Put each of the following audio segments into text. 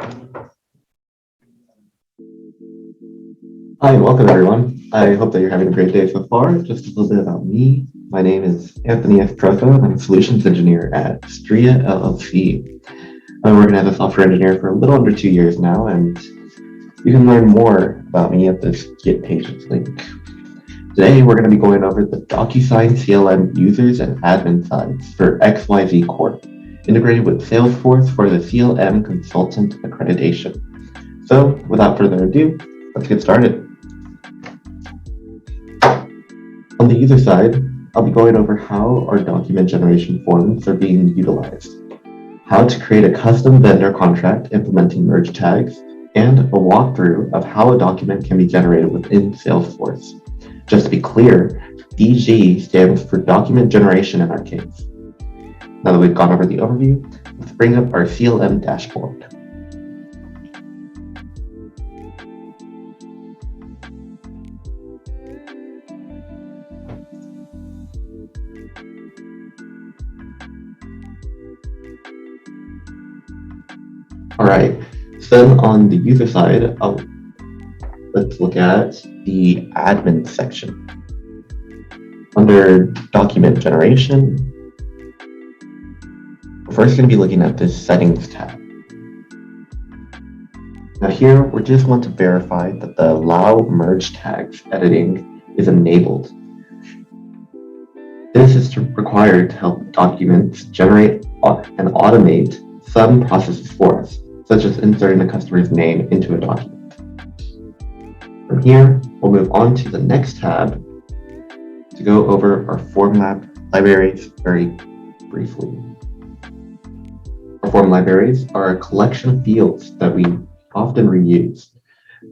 Hi, and welcome everyone. I hope that you're having a great day so far. Just a little bit about me. My name is Anthony Espresso, and I'm a solutions engineer at Stria LLC. I've been working as a software engineer for a little under 2 years now, and you can learn more about me at this Git pages link. Today, we're going to be going over the DocuSign CLM users and admin sides for XYZ Corp, integrated with Salesforce for the CLM Consultant Accreditation. So, without further ado, let's get started. On the user side, I'll be going over how our document generation forms are being utilized, how to create a custom vendor contract implementing merge tags, and a walkthrough of how a document can be generated within Salesforce. Just to be clear, DG stands for document generation in our case. Now that we've gone over the overview, let's bring up our CLM dashboard. All right, so then on the user side, let's look at the admin section. Under document generation, we're first going to be looking at this settings tab. Now here, we just want to verify that the allow merge tags editing is enabled. This is required to help documents generate and automate some processes for us, such as inserting a customer's name into a document. From here, we'll move on to the next tab to go over our form libraries very briefly. Our form libraries are a collection of fields that we often reuse.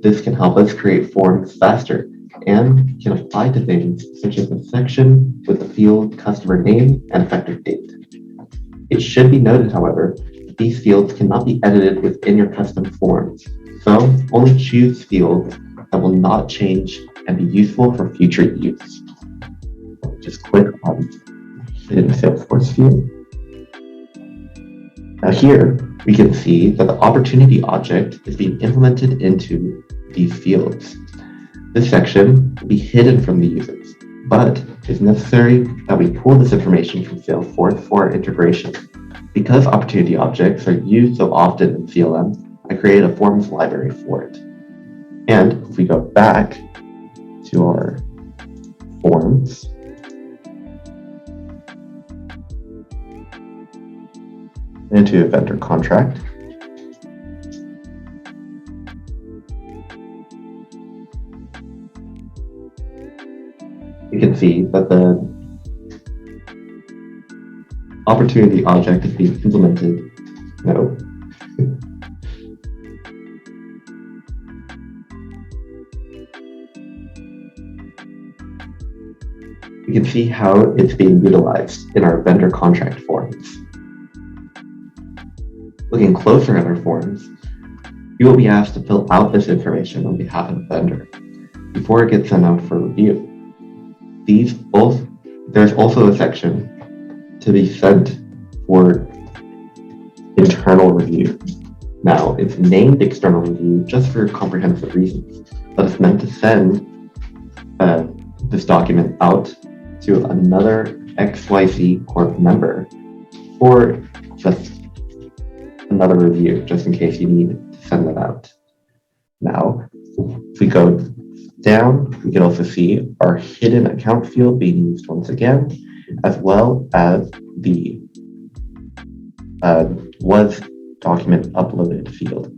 This can help us create forms faster and can apply to things such as a section with the field customer name and effective date. It should be noted, however, these fields cannot be edited within your custom forms, so only choose fields that will not change and be useful for future use. Just click on Hidden Salesforce field. Now here, we can see that the opportunity object is being implemented into these fields. This section will be hidden from the users, but it's necessary that we pull this information from Salesforce for our integration. Because opportunity objects are used so often in CLM, I created a forms library for it. And if we go back to our forms, into a vendor contract, you can see that the opportunity object is being implemented. No. You can see how it's being utilized in our vendor contract forms. Looking closer at our forms, you will be asked to fill out this information on behalf of the vendor before it gets sent out for review. There's also a section to be sent for internal review. Now, it's named external review just for comprehensive reasons, but it's meant to send this document out to another XYZ Corp member for just another review, just in case you need to send that out. Now, if we go down, we can also see our hidden account field being used once again, as well as the was document uploaded field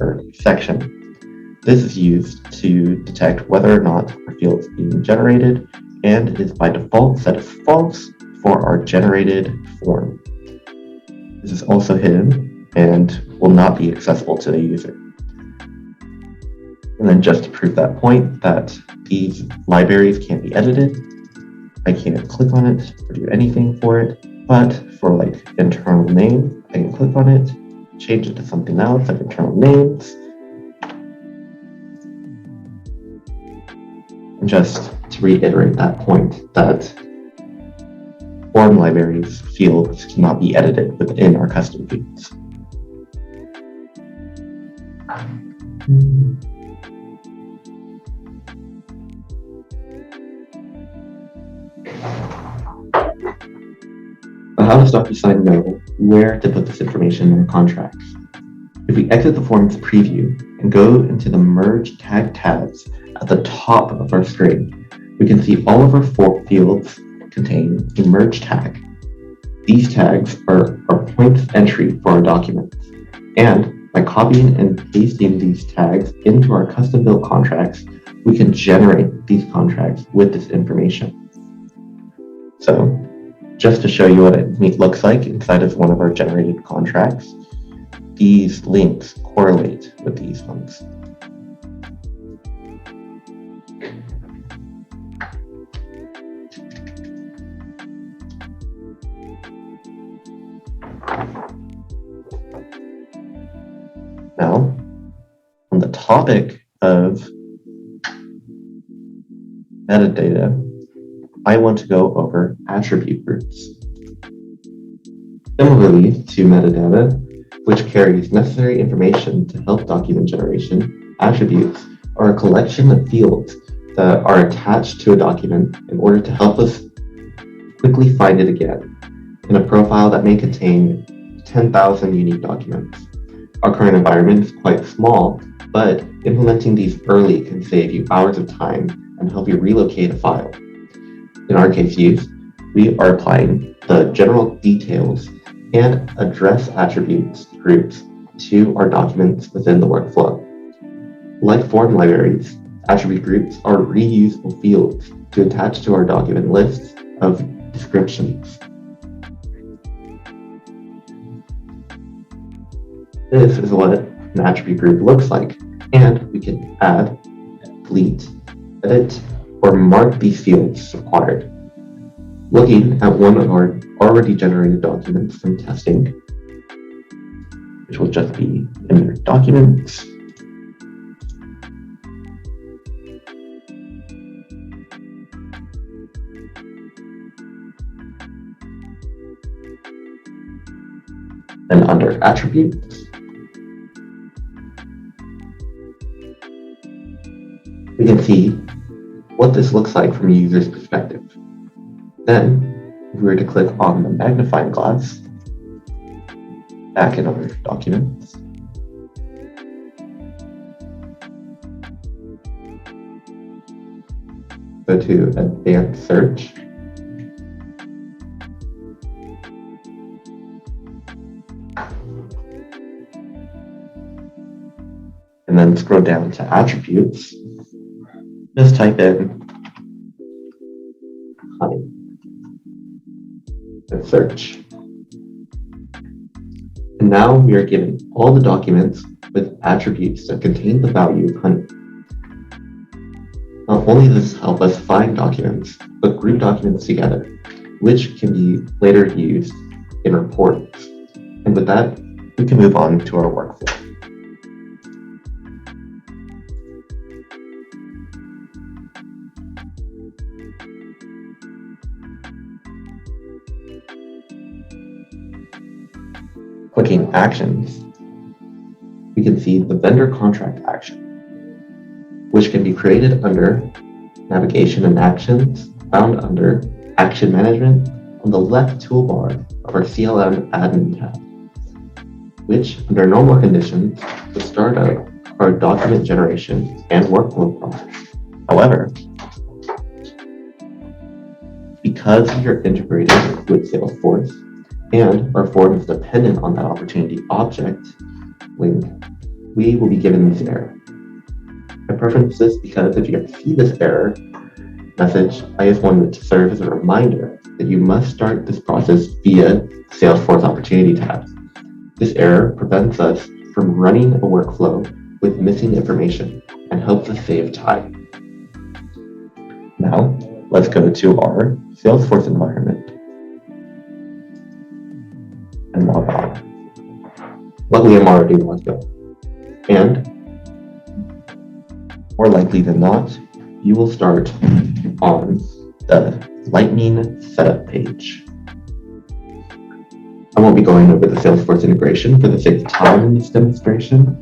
or section. This is used to detect whether or not our field is being generated and is by default set as false for our generated form. This is also hidden and will not be accessible to the user. And then just to prove that point that these libraries can't be edited, I can't click on it or do anything for it, but for like internal name, I can click on it, change it to something else like internal names. And just to reiterate that point that form libraries fields cannot be edited within our custom fields. But how does DocuSign know where to put this information in our contracts? If we exit the Forms preview and go into the Merge Tag tabs at the top of our screen, we can see all of our fields contain a Merge tag. These tags are our points of entry for our documents, and by copying and pasting these tags into our custom-built contracts, we can generate these contracts with this information. So, just to show you what it looks like inside of one of our generated contracts, these links correlate with these ones. Now, on the topic of metadata, I want to go over attribute groups. Similarly to metadata, which carries necessary information to help document generation, attributes are a collection of fields that are attached to a document in order to help us quickly find it again in a profile that may contain 10,000 unique documents. Our current environment is quite small, but implementing these early can save you hours of time and help you relocate a file. In our case use, we are applying the general details and address attributes groups to our documents within the workflow. Like form libraries, attribute groups are reusable fields to attach to our document lists of descriptions. This is what an attribute group looks like, and we can add, delete, edit, or mark these fields as required. Looking at one of our already generated documents from testing, which will just be in documents. And under attributes, we can see what this looks like from a user's perspective. Then, if we were to click on the magnifying glass, back in our documents, go to advanced search, and then scroll down to attributes, just type in honey and search. And now we are given all the documents with attributes that contain the value of honey. Not only does this help us find documents, but group documents together, which can be later used in reports. And with that, we can move on to our workflow. Clicking Actions, we can see the vendor contract action, which can be created under Navigation and Actions, found under Action Management on the left toolbar of our CLM Admin tab, which, under normal conditions, would start out our document generation and workflow process. However, because we are integrated with Salesforce, and our form is dependent on that opportunity object link, we will be given this error. I preference this because if you ever see this error message, I just wanted to serve as a reminder that you must start this process via Salesforce Opportunity tab. This error prevents us from running a workflow with missing information and helps us save time. Now, let's go to our Salesforce environment and log on. Luckily, I'm already logged in. And more likely than not, you will start on the Lightning setup page. I won't be going over the Salesforce integration for the sake of time in this demonstration,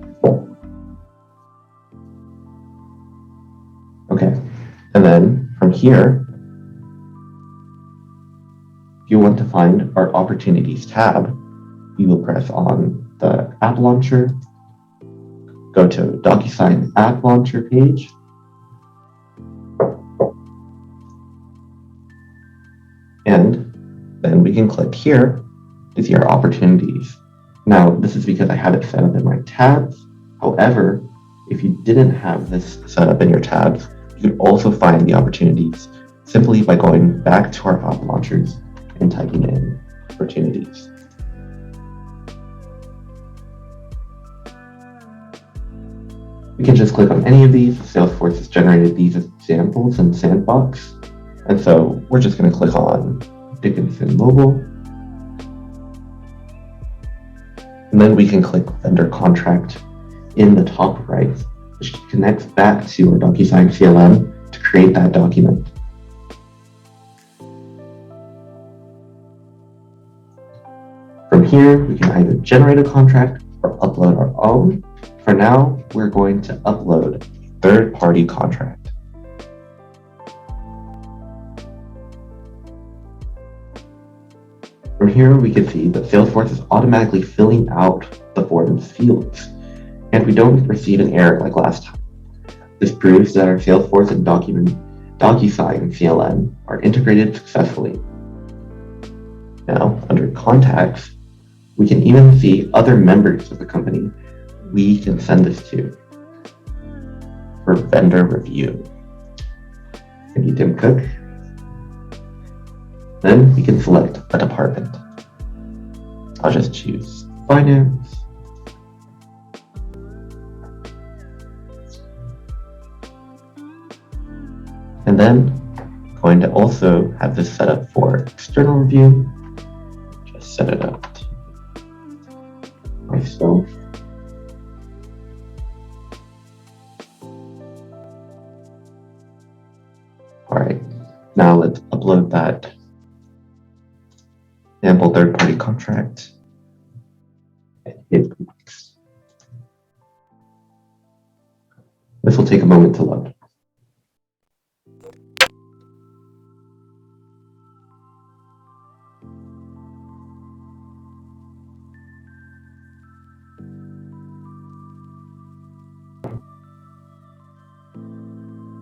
From here, if you want to find our Opportunities tab, you will press on the App Launcher, go to DocuSign App Launcher page, and then we can click here to see our opportunities. Now, this is because I have it set up in my tabs. However, if you didn't have this set up in your tabs, you could also find the opportunities simply by going back to our app launchers and typing in opportunities. We can just click on any of these. Salesforce has generated these as examples in Sandbox. And so we're just going to click on Dickinson Mobile. And then we can click Vendor Contract in the top right, which connects back to our DocuSign CLM to create that document. From here, we can either generate a contract or upload our own. For now, we're going to upload a third-party contract. From here, we can see that Salesforce is automatically filling out the forms fields, and we don't receive an error like last time. This proves that our Salesforce and DocuSign CLM are integrated successfully. Now, under Contacts, we can even see other members of the company we can send this to for vendor review. Can be Tim Cook. Then we can select a department. I'll just choose Finance. And then going to also have this set up for external review. Just set it up to myself. All right, now let's upload that sample third-party contract and hit next. This will take a moment to load.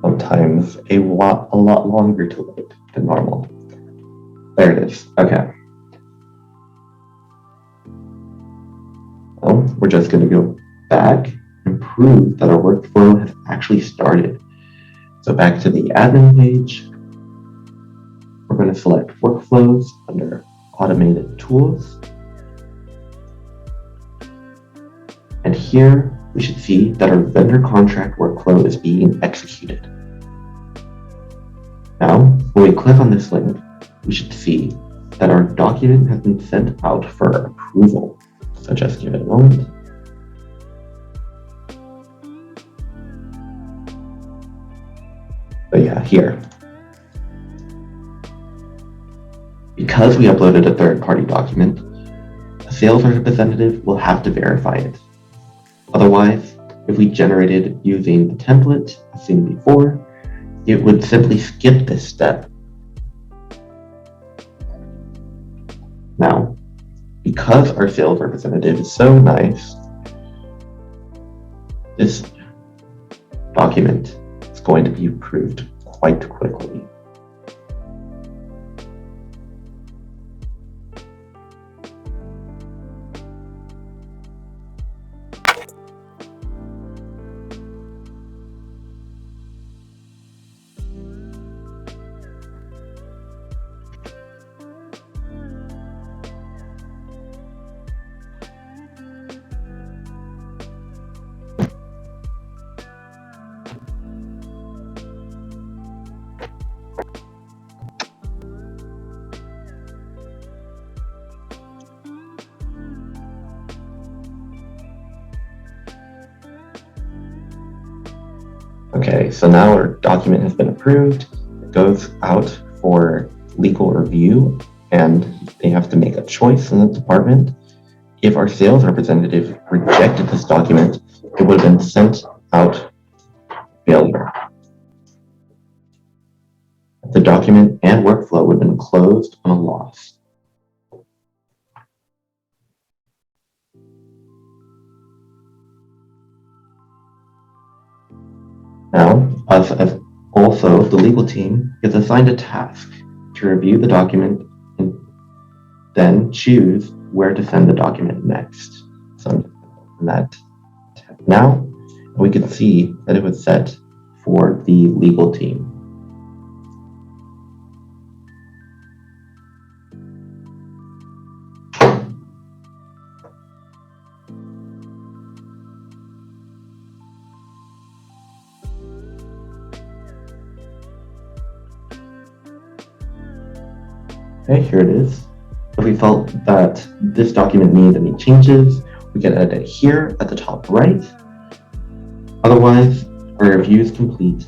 Sometimes a lot longer to load than normal. There it is. Okay. Well, we're just going to go back and prove that our workflow has actually started. So back to the admin page, we're going to select Workflows under Automated Tools. And here we should see that our vendor contract workflow is being executed. Now, when we click on this link, we should see that our document has been sent out for approval. So just give it a moment. But yeah, here. Because we uploaded a third-party document, a sales representative will have to verify it. Otherwise, if we generated using the template as seen before, it would simply skip this step. Now, because our sales representative is so nice, this document is going to be approved quite quickly. Okay, so now our document has been approved. It goes out for legal review, and they have to make a choice in the department. If our sales representative rejected this document, it would have been sent out failure. the document and workflow would have been closed on a loss. Now, us as also the legal team is assigned a task to review the document and then choose where to send the document next. So I'm going to open that tab now. We can see that it was set for the legal team. Okay, here it is. If we felt that this document needed any changes, we can edit it here at the top right. Otherwise, our review is complete,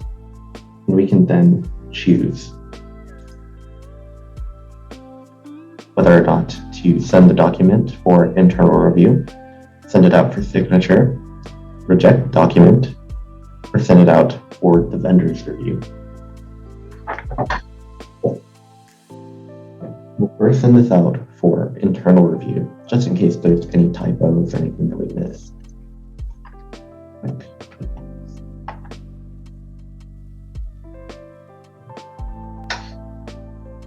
and we can then choose whether or not to send the document for internal review, send it out for signature, reject the document, or send it out for the vendor's review. We'll first send this out for internal review, just in case there's any typos or anything that we missed.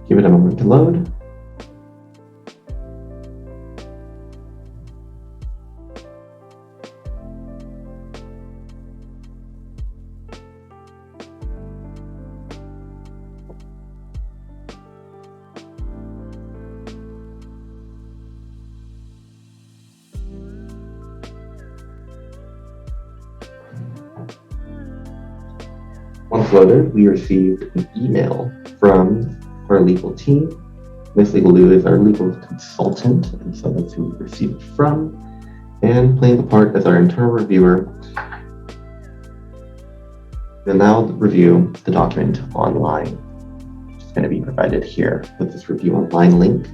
Give it a moment to load. Once loaded, we received an email from our legal team. Miss Legal Lou is our legal consultant, and so that's who we received it from. And playing the part as our internal reviewer, we'll now review the document online, which is going to be provided here with this review online link.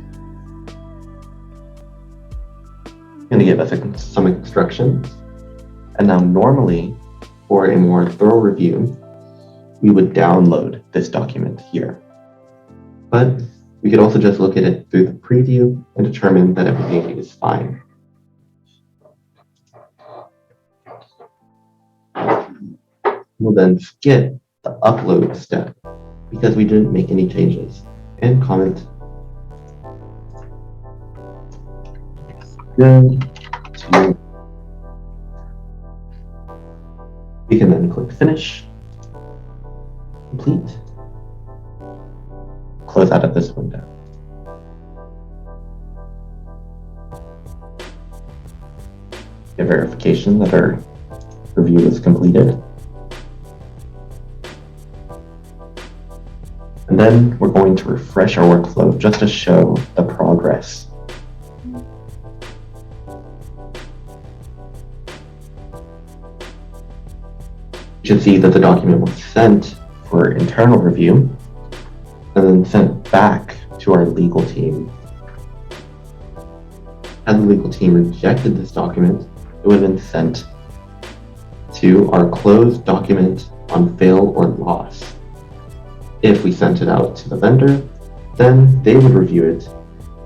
It's going to give us some instructions. And now normally, for a more thorough review, we would download this document here. But we could also just look at it through the preview and determine that everything is fine. We'll then skip the upload step because we didn't make any changes and comment good to. We can then click finish, complete, close out of this window. Get verification that our review is completed. And then we're going to refresh our workflow just to show the progress. You should see that the document was sent for internal review and then sent back to our legal team. Had the legal team rejected this document, it would have been sent to our closed document on fail or loss. If we sent it out to the vendor, then they would review it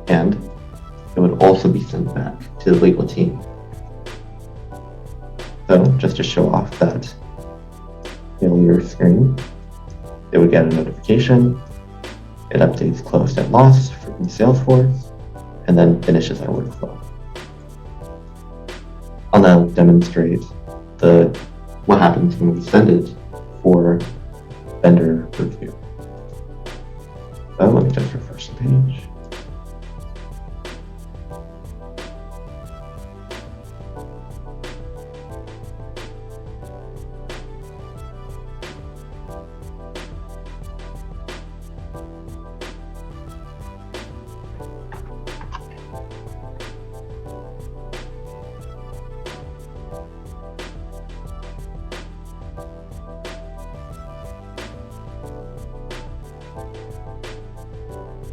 and it would also be sent back to the legal team. So just to show off that failure screen, they would get a notification. It updates closed and lost from Salesforce, and then finishes our workflow. I'll now demonstrate what happens when we send it for vendor review. So let me just refresh the page.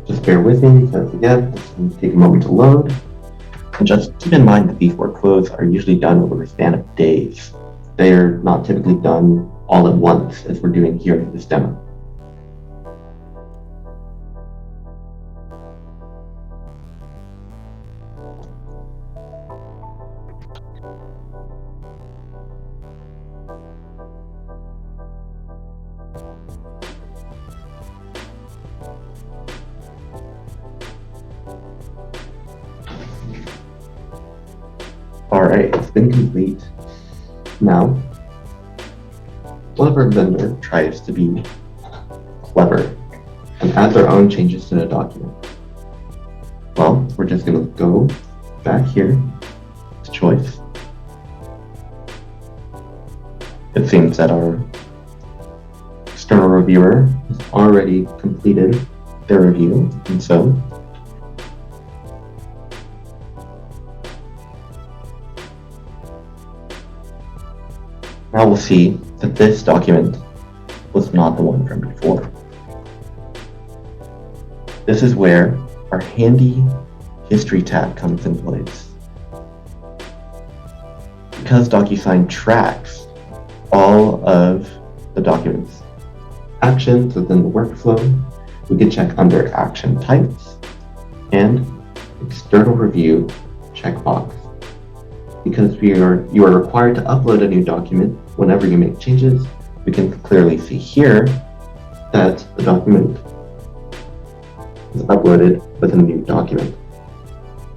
Just bear with me because again, this will take a moment to load. And just keep in mind that these workflows are usually done over a span of days. They're not typically done all at once as we're doing here in this demo. Alright, it's been complete. Now, what if our vendor tries to be clever and add their own changes to the document? Well, we're just going to go back here to choice. It seems that our external reviewer has already completed their review, and so now we'll see that this document was not the one from before. This is where our handy history tab comes in place. Because DocuSign tracks all of the document's actions within the workflow, we can check under action types and external review checkbox. Because you are required to upload a new document whenever you make changes, we can clearly see here that the document is uploaded with a new document.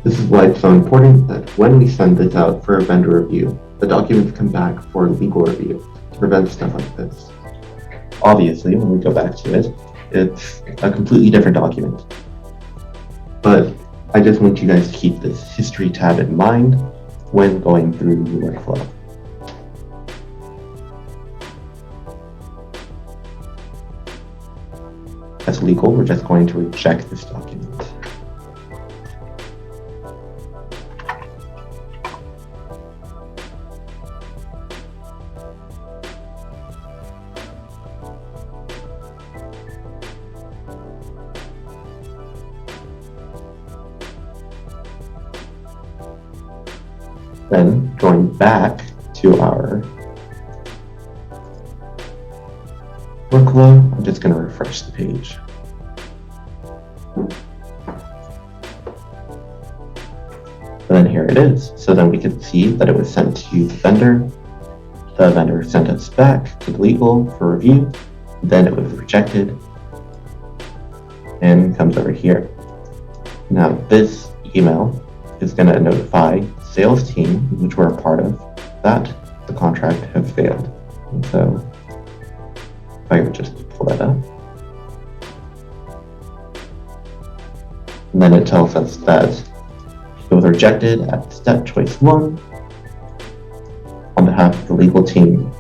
This is why it's so important that when we send this out for a vendor review, the documents come back for legal review to prevent stuff like this. Obviously, when we go back to it, it's a completely different document. But I just want you guys to keep this history tab in mind when going through the workflow. As legal, we're just going to reject this document. Then going back to our workflow, I'm just going to refresh the page. And then here it is. So then we can see that it was sent to the vendor. The vendor sent us back to the legal for review. Then it was rejected and comes over here. Now this email is going to notify sales team, which we're a part of, that the contract has failed. And so if I would just pull that up. And then it tells us that it was rejected at step choice 1 on behalf of the legal team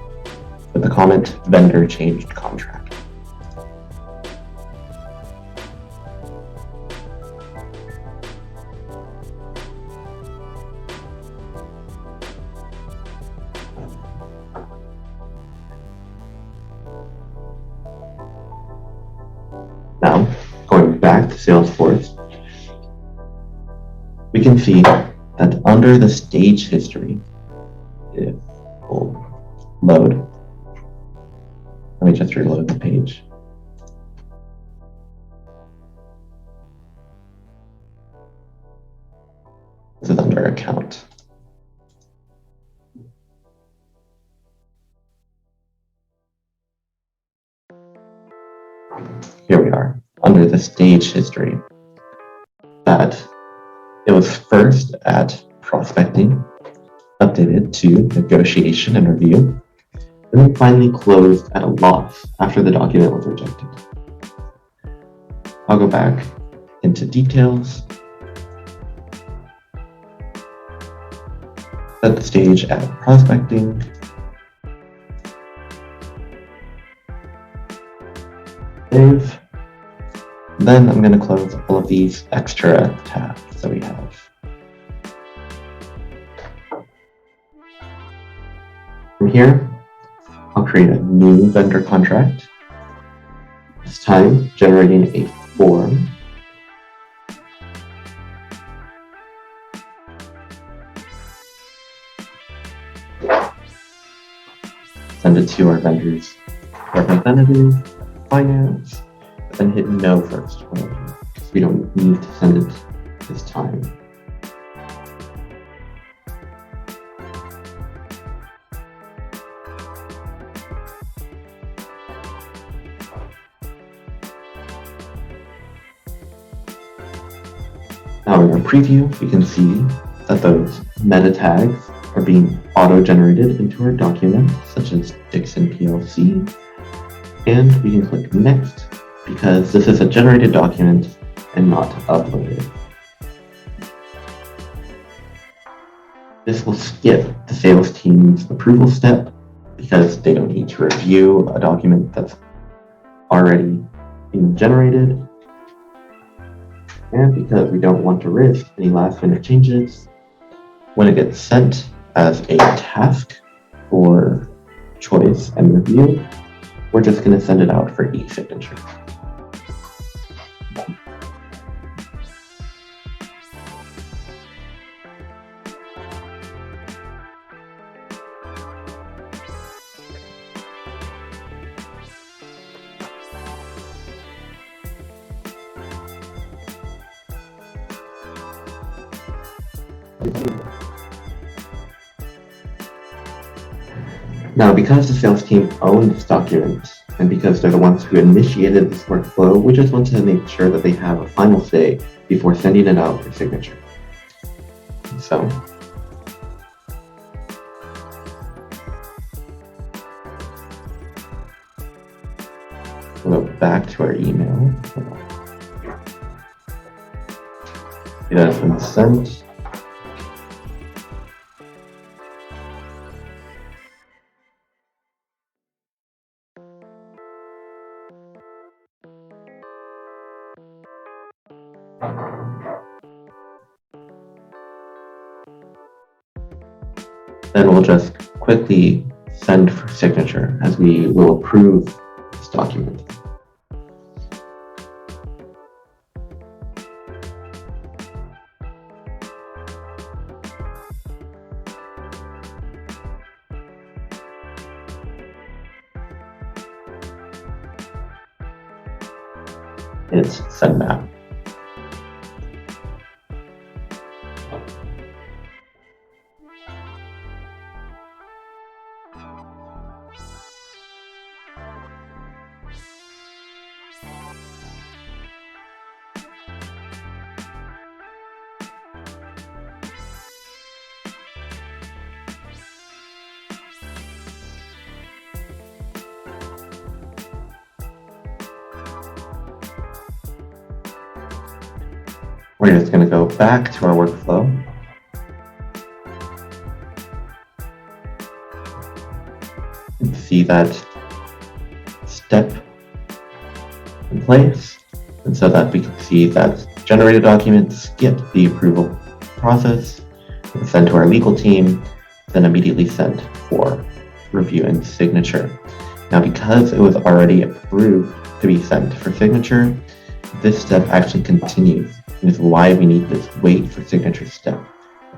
with the comment, vendor changed contract. Now, going back to Salesforce, we can see that under the stage history, it will load. Let me just reload the page. This is under account. Here we are, under the stage history, that it was first at prospecting, updated to negotiation and review, and then finally closed at a loss after the document was rejected. I'll go back into details, set the stage at prospecting, save. Then I'm going to close all of these extra tabs that we have. From here, I'll create a new vendor contract, this time generating a form. Send it to our vendor's representative, finance, and hit no first, because we don't need to send it this time. Now in our preview, we can see that those meta tags are being auto-generated into our document, such as Dixon PLC, and we can click Next because this is a generated document and not uploaded. This will skip the sales team's approval step because they don't need to review a document that's already being generated. And because we don't want to risk any last-minute changes, when it gets sent as a task for choice and review, we're just going to send it out for e-signature. Now, because the sales team owns this document, and because they're the ones who initiated this workflow, we just want to make sure that they have a final say before sending it out for signature. So, we'll go back to our email. It has been sent. Then we'll just quickly send for signature as we will approve this document. It's send now. We're just going to go back to our workflow. And see that step in place. And so that we can see that generated documents skip the approval process, sent to our legal team, then immediately sent for review and signature. Now, because it was already approved to be sent for signature, this step actually continues. And is why we need this wait for signature step.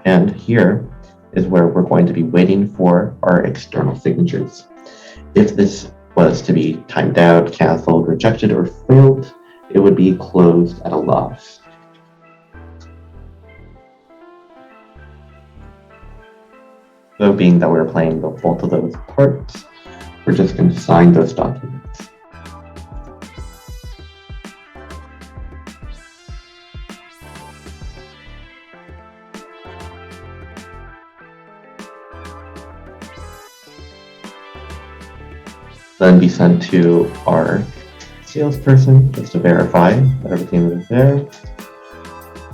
And here is where we're going to be waiting for our external signatures. If this was to be timed out, canceled, rejected, or failed, it would be closed at a loss. So being that we're playing both of those parts, we're just going to sign those documents. Then be sent to our salesperson just to verify that everything is there.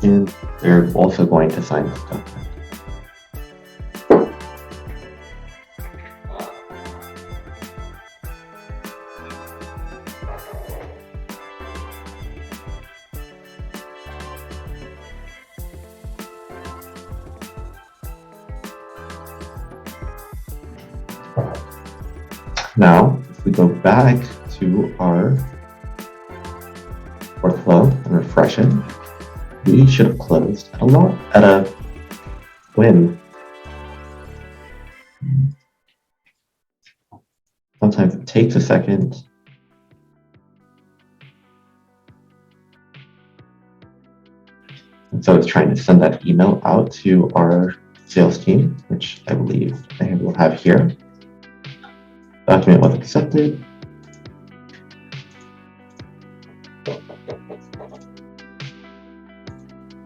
And they're also going to sign this document. Now, if we go back to our workflow and refresh it, we should have closed at a win. Sometimes it takes a second. And so it's trying to send that email out to our sales team, which I believe I will have here. Document was accepted.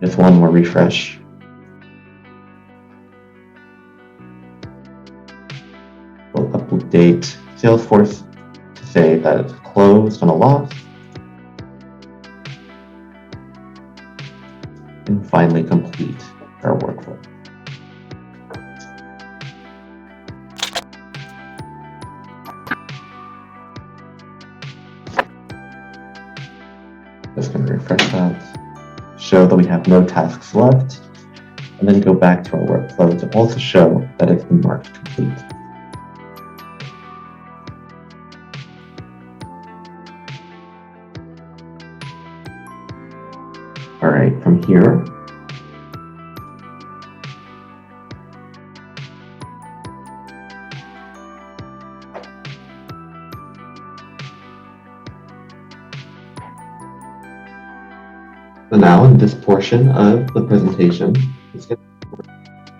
Just one more refresh. We'll update Salesforce to say that it's closed on a loss. And finally complete our workflow. Just going to refresh that, show that we have no tasks left, and then go back to our workflow to also show that it's been marked complete. All right, from here, so now in this portion of the presentation, it's going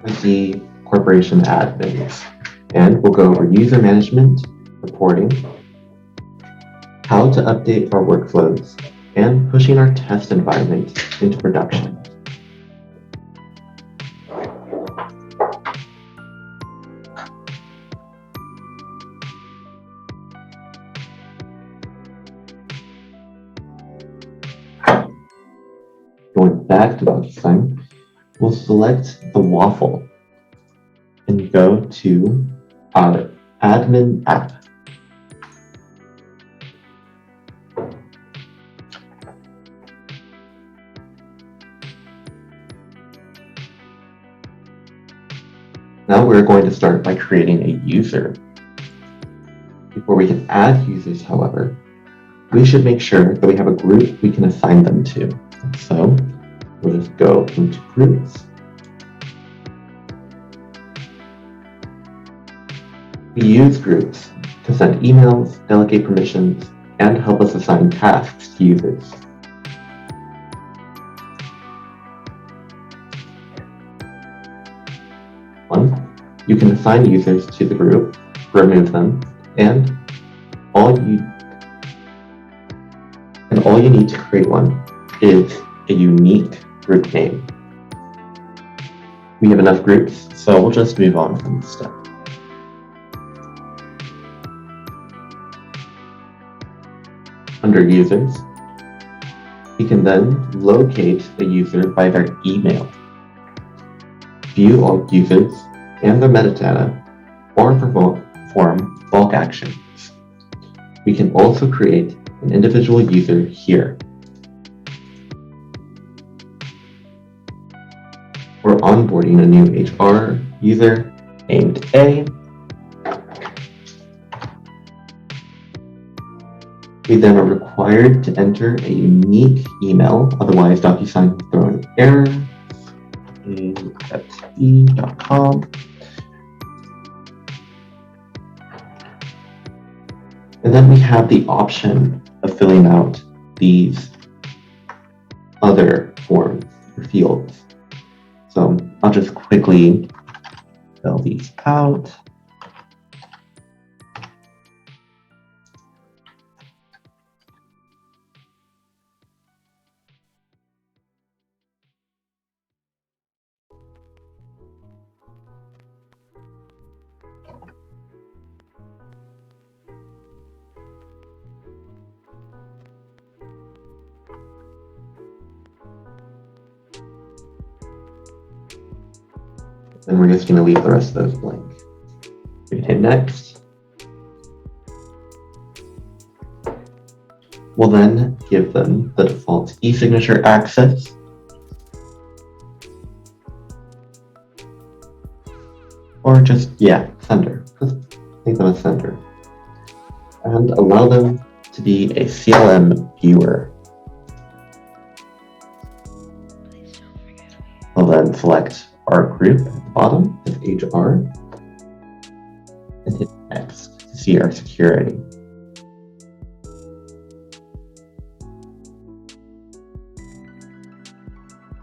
to be the corporation admins, and we'll go over user management, reporting, how to update our workflows, and pushing our test environment into production. Going back to DocuSign, we'll select the waffle and go to our admin app. Now we're going to start by creating a user. Before we can add users, however, we should make sure that we have a group we can assign them to. So we'll just go into groups. We use groups to send emails, delegate permissions, and help us assign tasks to users. You can assign users to the group, remove them, and all you need to create one is a unique group name. We have enough groups, so we'll just move on from this step. Under users, we can then locate a user by their email, view all users and their metadata, or perform bulk actions. We can also create an individual user here. We're onboarding a new HR user named A. We then are required to enter a unique email, otherwise DocuSign will throw an error, a@b.com. And then we have the option of filling out these other forms or fields. So I'll just quickly fill these out. And we're just going to leave the rest of those blank. We can hit next. We'll then give them the default e-signature access. Or just, sender. Just make them a sender. And allow them to be a CLM viewer. We'll then select our group at the bottom of HR and hit next to see our security.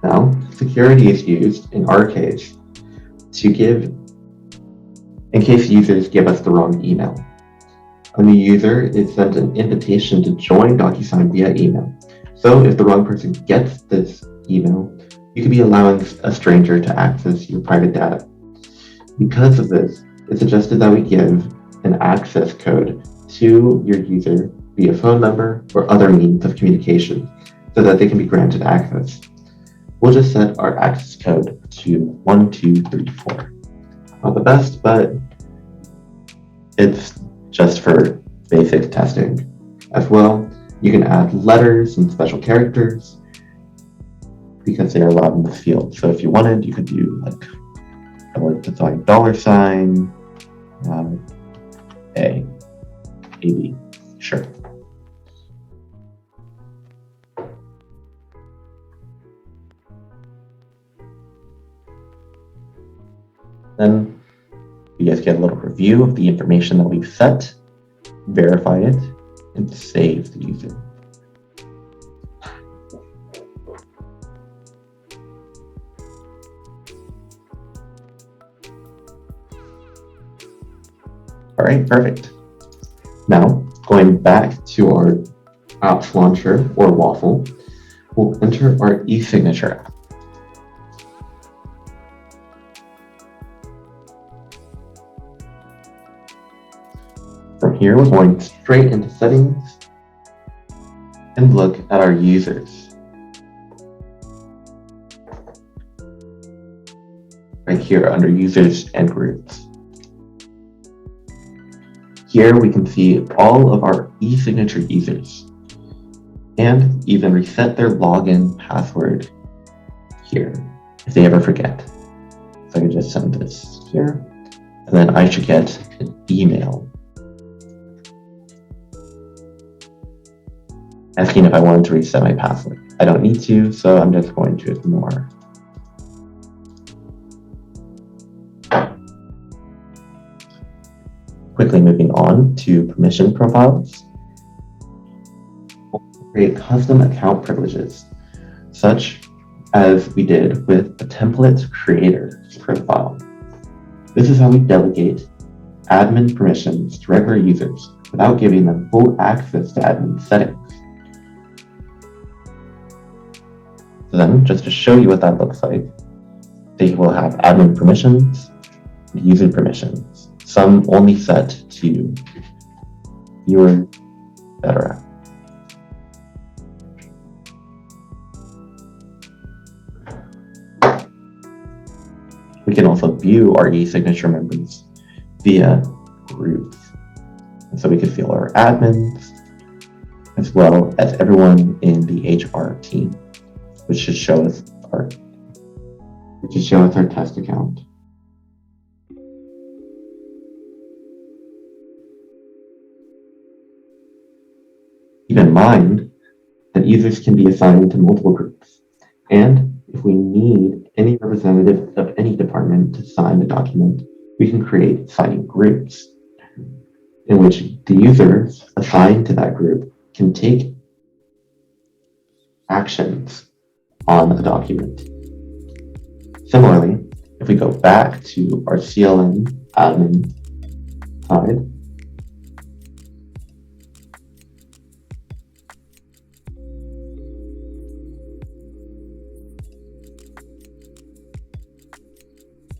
Now, security is used in our case to give, in case users give us the wrong email. A new user is sent an invitation to join DocuSign via email. So if the wrong person gets this email, you could be allowing a stranger to access your private data. Because of this, it's suggested that we give an access code to your user via phone number or other means of communication so that they can be granted access. We'll just set our access code to 1234. Not the best, but it's just for basic testing. As well, you can add letters and special characters because they are allowed in the field. So if you wanted, you could do like, I like to type $, A, AB, sure. Then you guys get a little review of the information that we've set, verify it, and save the user. All right, perfect. Now, going back to our apps launcher or Waffle, we'll enter our e-signature app. From here, we're going straight into settings and look at our users. Right here under users and groups. Here we can see all of our e-signature users and even reset their login password here if they ever forget. So I can just send this here, and then I should get an email asking if I wanted to reset my password. I don't need to, so I'm just going to ignore. Quickly moving on to permission profiles. We'll create custom account privileges, such as we did with the template creator profile. This is how we delegate admin permissions to regular users without giving them full access to admin settings. So then, just to show you what that looks like, they will have admin permissions and user permissions. Some only set to viewer, etc. We can also view our e-signature members via groups. And so we can view our admins as well as everyone in the HR team, which should show us our test account. Keep in mind that users can be assigned to multiple groups, and if we need any representative of any department to sign the document, we can create signing groups in which the users assigned to that group can take actions on a document. Similarly, if we go back to our CLM admin side,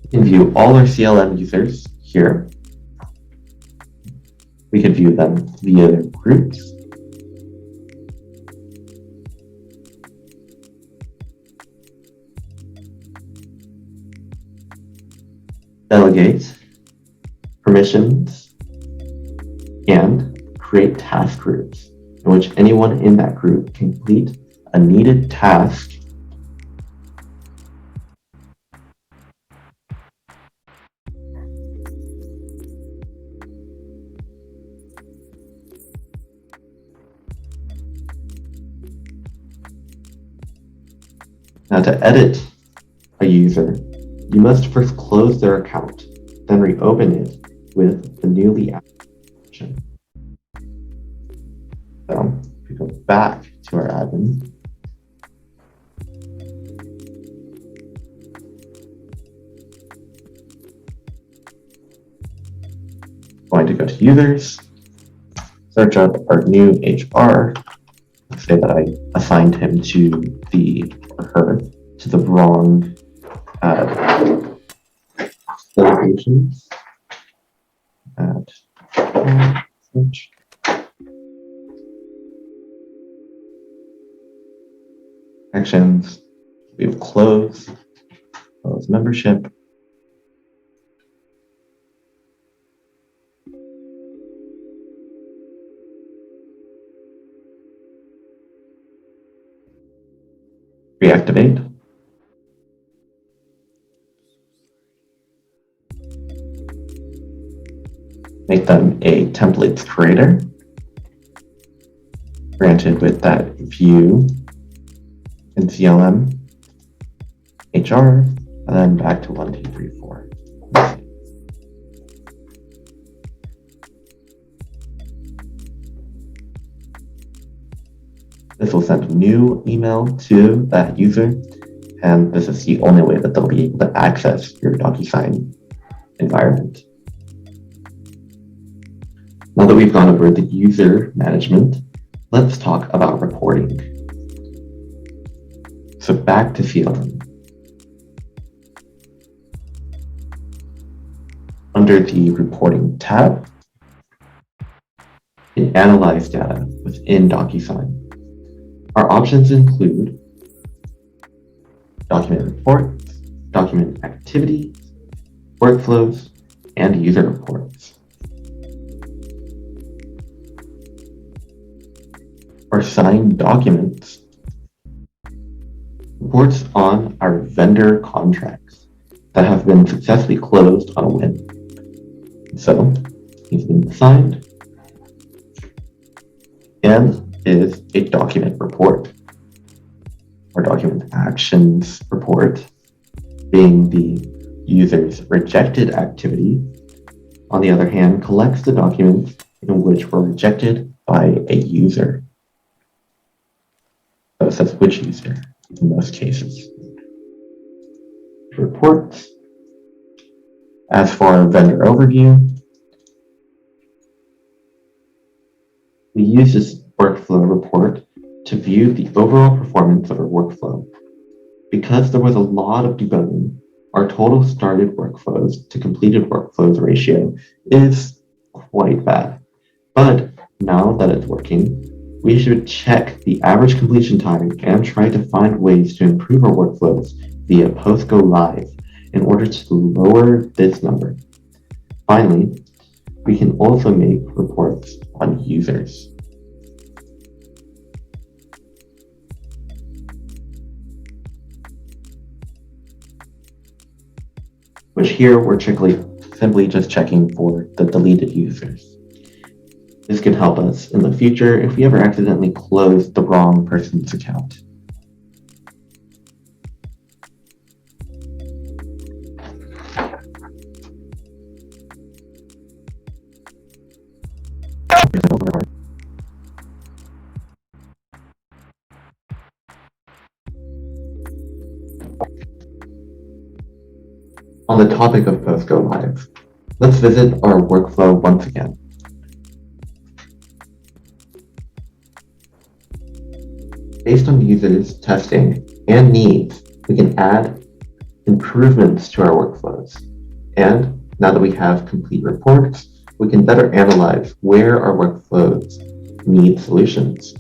we can view all our CLM users here. We can view them via their groups. Delegate, permissions, and create task groups in which anyone in that group can complete a needed task Now to edit a user, you must first close their account, then reopen it with the newly added option. So if we go back to our admin, going to go to users, search up our new HR, say that I assigned him to the or her to the wrong locations. Search. Actions. We have close membership. Reactivate. Make them a templates creator, granted with that view in CLM, HR, and then back to 1, 2, 3, 4. This will send a new email to that user, and this is the only way that they'll be able to access your DocuSign environment. Now that we've gone over the user management, let's talk about reporting. So back to CLM. Under the reporting tab, you can analyze data within DocuSign. Our options include document reports, document activity, workflows, and user reports. Our signed documents, reports on our vendor contracts that have been successfully closed on a win. So, he's been signed and is a document report. Our document actions report being the user's rejected activity, on the other hand, collects the documents in which were rejected by a user. So it says which user in most cases. Reports. As for our vendor overview, we use this workflow report to view the overall performance of our workflow. Because there was a lot of debugging, our total started workflows to completed workflows ratio is quite bad. But now that it's working, we should check the average completion time and try to find ways to improve our workflows via post-go live in order to lower this number. Finally, we can also make reports on users. Which here we're simply just checking for the deleted users. This can help us in the future if we ever accidentally close the wrong person's account. On the topic of post-go live, let's visit our workflow once again. Based on users' testing and needs, we can add improvements to our workflows. And now that we have complete reports, we can better analyze where our workflows need solutions.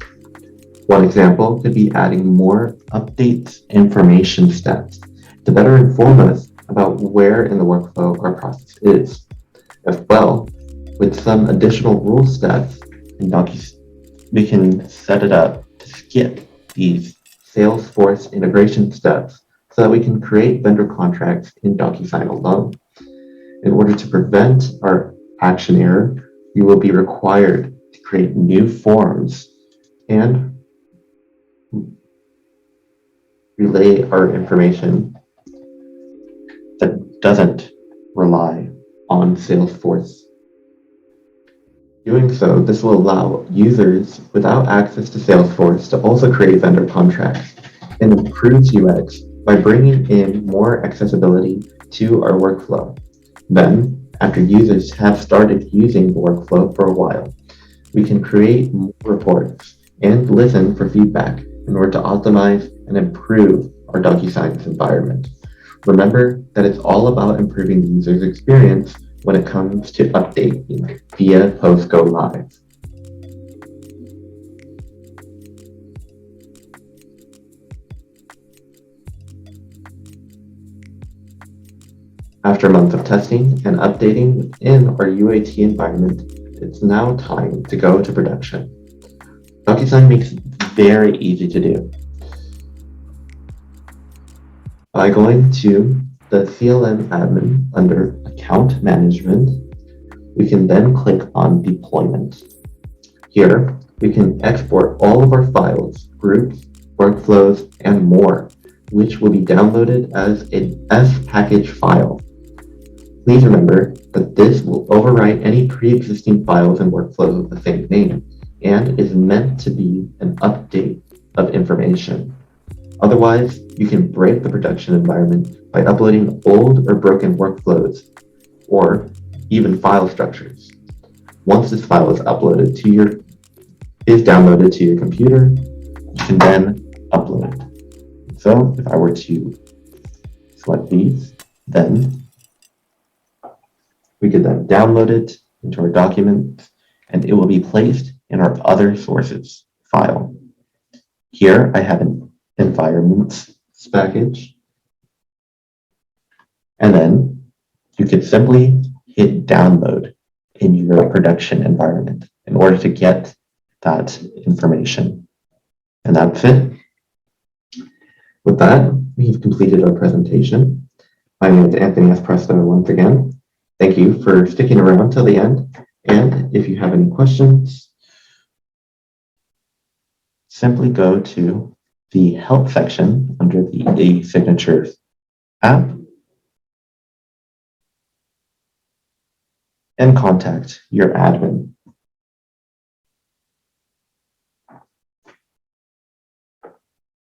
One example could be adding more updates information steps to better inform us about where in the workflow our process is. As well, with some additional rule steps in DocuSign, we can set it up to skip these Salesforce integration steps so that we can create vendor contracts in DocuSign alone. In order to prevent our action error, we will be required to create new forms and relay our information that doesn't rely on Salesforce. Doing so, this will allow users without access to Salesforce to also create vendor contracts and improves UX by bringing in more accessibility to our workflow. Then, after users have started using the workflow for a while, we can create more reports and listen for feedback in order to optimize and improve our DocuSign environment. Remember that it's all about improving the user's experience when it comes to updating via post-go live. After months of testing and updating in our UAT environment, it's now time to go to production. DocuSign makes it very easy to do. By going to the CLM admin under Account Management, we can then click on Deployment. Here, we can export all of our files, groups, workflows, and more, which will be downloaded as an S package file. Please remember that this will overwrite any pre-existing files and workflows with the same name and is meant to be an update of information. Otherwise, you can break the production environment by uploading old or broken workflows or even file structures. Once this file is downloaded to your computer, you can then upload it. So if I were to select these, then we could then download it into our document and it will be placed in our other sources file. Here I have an environments package. And then you could simply hit download in your production environment in order to get that information. And that's it. With that, we've completed our presentation. My name is Anthony S. Presto once again. Thank you for sticking around till the end. And if you have any questions, simply go to the help section under the e-signatures app and contact your admin.